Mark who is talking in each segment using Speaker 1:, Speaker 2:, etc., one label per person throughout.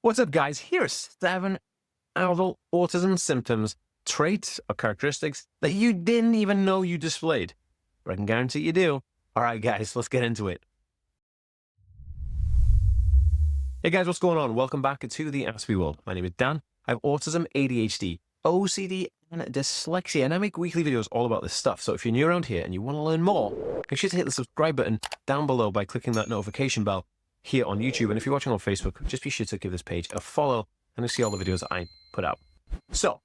Speaker 1: What's up, guys? Here are 7 adult autism symptoms, traits, or characteristics that you didn't even know you displayed. But I can guarantee you do. All right, guys, let's get into it. Hey, guys, what's going on? Welcome back to the Aspie World. My name is Dan. I have autism, ADHD, OCD, and dyslexia, and I make weekly videos all about this stuff. So if you're new around here and you want to learn more, make sure to hit the subscribe button down below by clicking that notification bell here on YouTube. And if you're watching on Facebook, just be sure to give this page a follow and you'll see all the videos that I put out. So,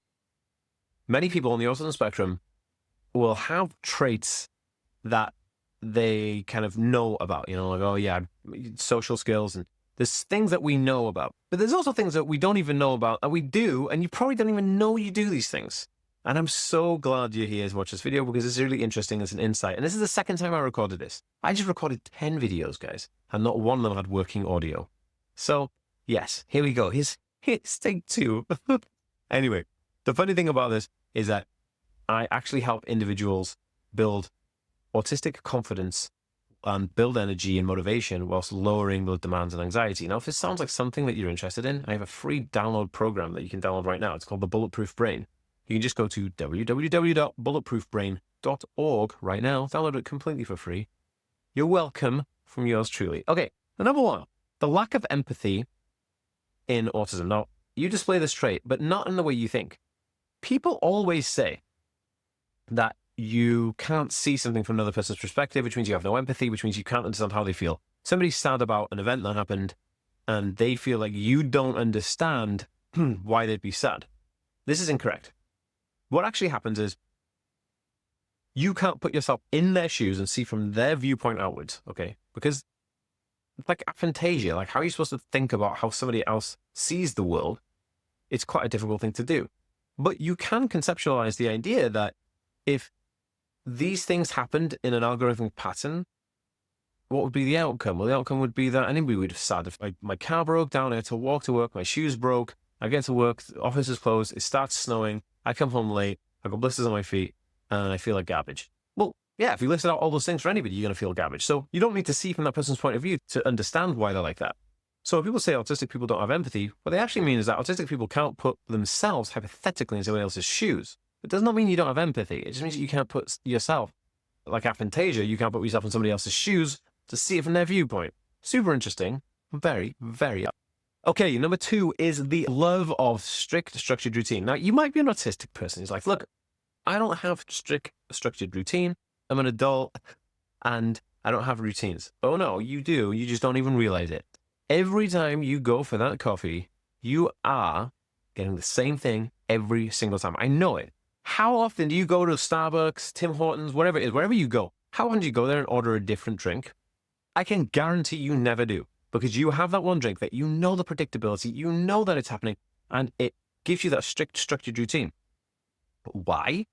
Speaker 1: many people on the autism spectrum will have traits that they kind of know about, like, oh yeah, social skills, and there's things that we know about. But there's also things that we don't even know about, and we do, and you probably don't even know you do these things. And I'm so glad you're here to watch this video because it's really interesting as an insight. And this is the second time I recorded this. I just recorded 10 videos, guys, and not one of them had working audio. So, yes, here we go. Here's take 2. Anyway, the funny thing about this is that I actually help individuals build autistic confidence and build energy and motivation whilst lowering those demands and anxiety. Now, if this sounds like something that you're interested in, I have a free download program that you can download right now. It's called the Bulletproof Brain. You can just go to www.bulletproofbrain.org right now, download it completely for free. You're welcome from yours truly. Okay, number 1, the lack of empathy in autism. Now, you display this trait, but not in the way you think. People always say that you can't see something from another person's perspective, which means you have no empathy, which means you can't understand how they feel. Somebody's sad about an event that happened, and they feel like you don't understand why they'd be sad. This is incorrect. What actually happens is you can't put yourself in their shoes and see from their viewpoint outwards, okay? Because it's like aphantasia, like how are you supposed to think about how somebody else sees the world? It's quite a difficult thing to do. But you can conceptualize the idea that if these things happened in an algorithmic pattern, what would be the outcome? Well, the outcome would be that anybody would be sad. If my car broke down, I had to walk to work, my shoes broke, I get to work, the office is closed, it starts snowing, I come home late, I got blisters on my feet, and I feel like garbage. Well, yeah, if you listed out all those things for anybody, you're going to feel garbage. So you don't need to see from that person's point of view to understand why they're like that. So when people say autistic people don't have empathy, what they actually mean is that autistic people can't put themselves hypothetically in someone else's shoes. It does not mean you don't have empathy. It just means that you can't put yourself, like aphantasia, you can't put yourself in somebody else's shoes to see it from their viewpoint. Super interesting. Very, very up. Okay, number 2 is the love of strict, structured routine. Now, you might be an autistic person who's like, look, I don't have strict, structured routine. I'm an adult and I don't have routines. Oh no, you do. You just don't even realize it. Every time you go for that coffee, you are getting the same thing every single time. I know it. How often do you go to Starbucks, Tim Hortons, whatever it is, wherever you go? How often do you go there and order a different drink? I can guarantee you never do, because you have that one drink that you know the predictability, you know that it's happening, and it gives you that strict, structured routine. But why?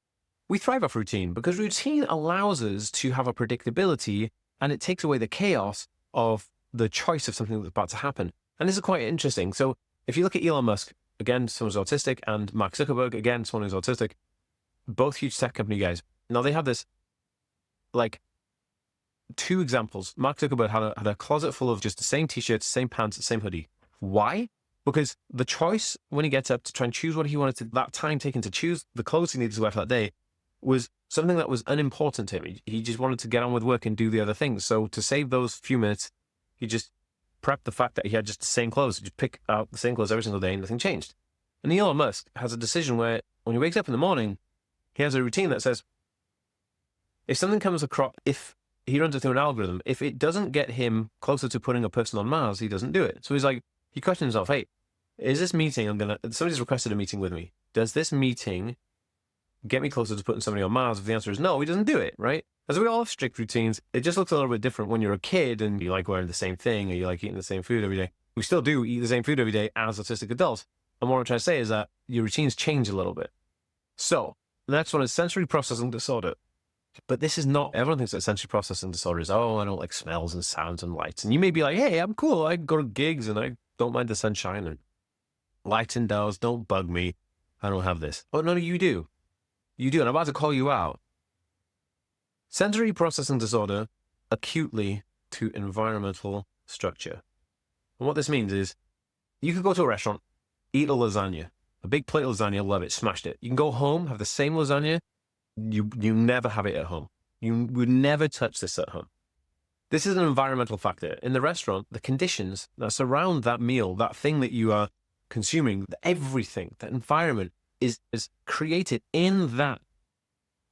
Speaker 1: We thrive off routine because routine allows us to have a predictability, and it takes away the chaos of the choice of something that's about to happen. And this is quite interesting. So if you look at Elon Musk, again, someone who's autistic, and Mark Zuckerberg, again, someone who's autistic, both huge tech company guys. Now they have this, like, 2 examples. Mark Zuckerberg had a closet full of just the same t-shirts, same pants, the same hoodie. Why? Because the choice when he gets up to try and choose what he wanted to, that time taken to choose the clothes he needed to wear for that day, was something that was unimportant to him. He just wanted to get on with work and do the other things. So to save those few minutes, he just prepped the fact that he had just the same clothes. He just pick out the same clothes every single day and nothing changed. And Elon Musk has a decision where when he wakes up in the morning, he has a routine that says, if something comes across, if he runs it through an algorithm, if it doesn't get him closer to putting a person on Mars, he doesn't do it. So he's like, he questions himself, hey, is this meeting, somebody's requested a meeting with me. Does this meeting get me closer to putting somebody on Mars? If the answer is no, he doesn't do it, right? As we all have strict routines, it just looks a little bit different when you're a kid and you like wearing the same thing or you like eating the same food every day. We still do eat the same food every day as autistic adults. And what I'm trying to say is that your routines change a little bit. So the next one is sensory processing disorder. But this is not, everyone thinks that sensory processing disorder is, oh, I don't like smells and sounds and lights. And you may be like, hey, I'm cool. I go to gigs and I don't mind the sunshine and lights indoors. Don't bug me. I don't have this. Oh, no, you do. You do. And I'm about to call you out. Sensory processing disorder acutely to environmental structure. And what this means is You could go to a restaurant, eat a lasagna, a big plate of lasagna, love it, smashed it. You can go home, have the same lasagna. You never have it at home. You would never touch this at home. This is an environmental factor. In the restaurant, the conditions that surround that meal, that thing that you are consuming, everything, that environment is created in that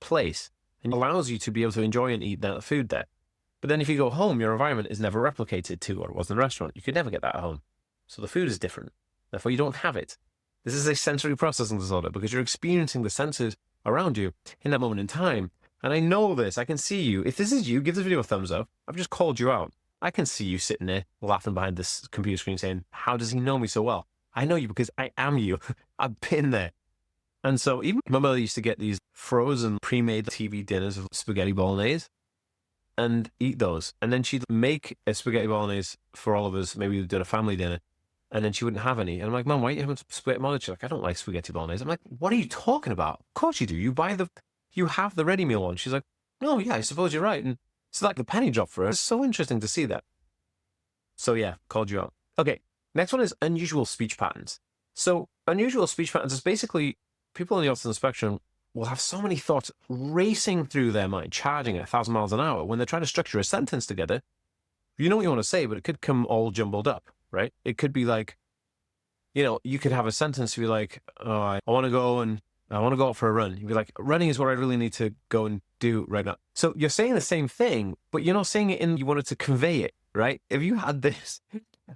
Speaker 1: place and allows you to be able to enjoy and eat that food there. But then if you go home, your environment is never replicated to what it was in the restaurant. You could never get that at home. So the food is different. Therefore, you don't have it. This is a sensory processing disorder because you're experiencing the senses around you in that moment in time. And I know this. I can see you. If this is you, give this video a thumbs up. I've just called you out. I can see you sitting there laughing behind this computer screen saying, how does he know me so well? I know you because I am you. I've been there. And so even my mother used to get these frozen pre-made TV dinners of spaghetti bolognese and eat those. And then she'd make a spaghetti bolognese for all of us. Maybe we'd done a family dinner. And then she wouldn't have any. And I'm like, Mom, why are you having spaghetti bolognese? She's like, I don't like spaghetti bolognese. I'm like, what are you talking about? Of course you do. You have the ready meal one. She's like, no, yeah, I suppose you're right. And it's like the penny drop for her. It's so interesting to see that. So yeah, called you out. Okay, next one is unusual speech patterns. So unusual speech patterns is basically people on the autism spectrum will have so many thoughts racing through their mind, charging at 1,000 miles an hour when they're trying to structure a sentence together. You know what you want to say, but it could come all jumbled up, right? It could be like, you could have a sentence be like, oh, I want to go out for a run. You'd be like, running is what I really need to go and do right now. So you're saying the same thing, but you're not saying it you wanted to convey it, right? If you had this,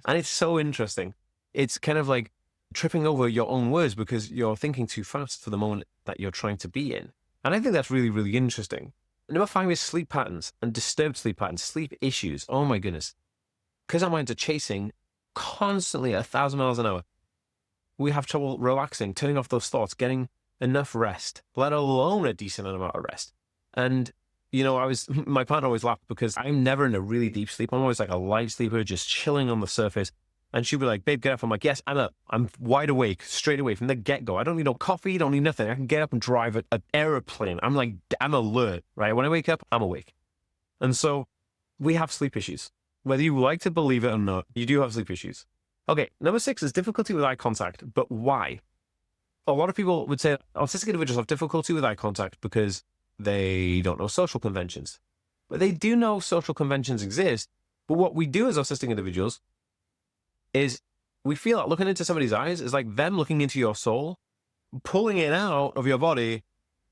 Speaker 1: and it's so interesting, it's kind of like tripping over your own words because you're thinking too fast for the moment that you're trying to be in. And I think that's really, really interesting. Number 5 is sleep patterns and disturbed sleep patterns, sleep issues. Oh my goodness. Because our minds are chasing constantly at 1,000 miles an hour, we have trouble relaxing, turning off those thoughts, getting enough rest, let alone a decent amount of rest. And, my partner always laughed because I'm never in a really deep sleep. I'm always like a light sleeper, just chilling on the surface. And she'd be like, babe, get up. I'm like, yes, I'm up. I'm wide awake straight away from the get-go. I don't need no coffee, don't need nothing. I can get up and drive an airplane. I'm alert, right? When I wake up, I'm awake. And so we have sleep issues. Whether you like to believe it or not, you do have sleep issues. Okay, number 6 is difficulty with eye contact. But why? A lot of people would say autistic individuals have difficulty with eye contact because they don't know social conventions. But they do know social conventions exist. But what we do as autistic individuals is we feel like looking into somebody's eyes is like them looking into your soul, pulling it out of your body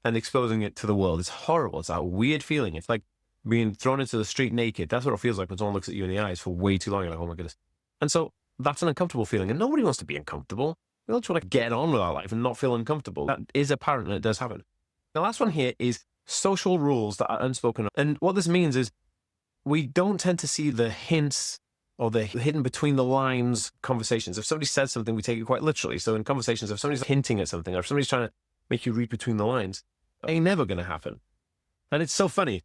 Speaker 1: and exposing it to the world. It's horrible. It's that weird feeling. It's like being thrown into the street naked. That's what it feels like when someone looks at you in the eyes for way too long. You're like, oh my goodness. And so that's an uncomfortable feeling. And nobody wants to be uncomfortable. We all just want to get on with our life and not feel uncomfortable. That is apparent and it does happen. The last one here is social rules that are unspoken. And what this means is we don't tend to see the hints or the hidden between the lines conversations. If somebody says something, we take it quite literally. So in conversations, if somebody's hinting at something or if somebody's trying to make you read between the lines, it ain't never going to happen. And it's so funny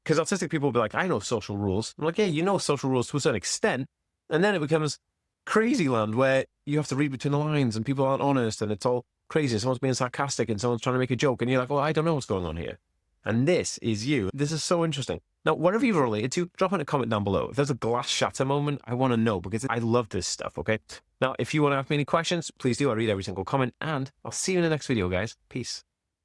Speaker 1: because autistic people will be like, I know social rules. I'm like, yeah, you know social rules to a certain extent. And then it becomes crazy land where you have to read between the lines and people aren't honest and it's all crazy. Someone's being sarcastic and someone's trying to make a joke and you're like, well, I don't know what's going on here. And this is you. This is so interesting. Now, whatever you've related to, drop in a comment down below. If there's a glass shatter moment, I want to know because I love this stuff, okay? Now, if you want to ask me any questions, please do. I read every single comment and I'll see you in the next video, guys. Peace.